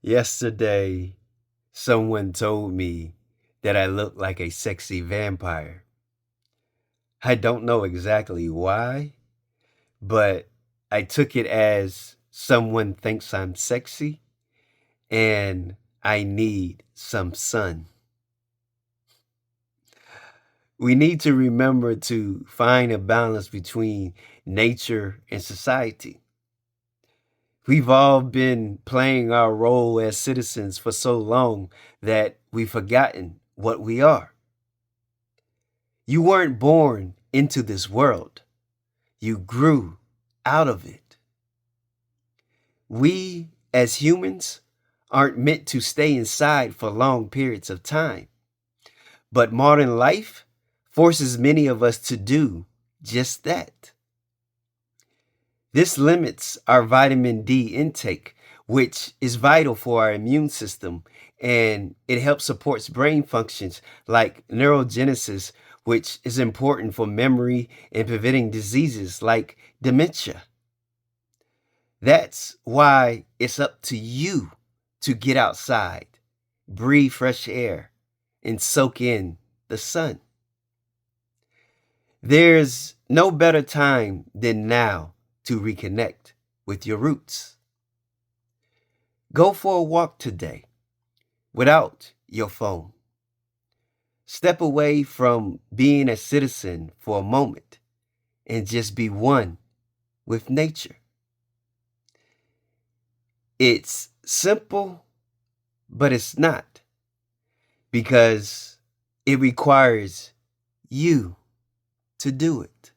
Yesterday, someone told me that I look like a sexy vampire. I don't know exactly why, but I took it as someone thinks I'm sexy and I need some sun. We need to remember to find a balance between nature and society. We've all been playing our role as citizens for so long that we've forgotten what we are. You weren't born into this world. You grew out of it. We, as humans, aren't meant to stay inside for long periods of time. But modern life forces many of us to do just that. This limits our vitamin D intake, which is vital for our immune system, and it helps supports brain functions like neurogenesis, which is important for memory and preventing diseases like dementia. That's why it's up to you to get outside, breathe fresh air, and soak in the sun. There's no better time than now to reconnect with your roots. Go for a walk today without your phone. Step away from being a citizen for a moment and just be one with nature. It's simple, but it's not, because it requires you to do it.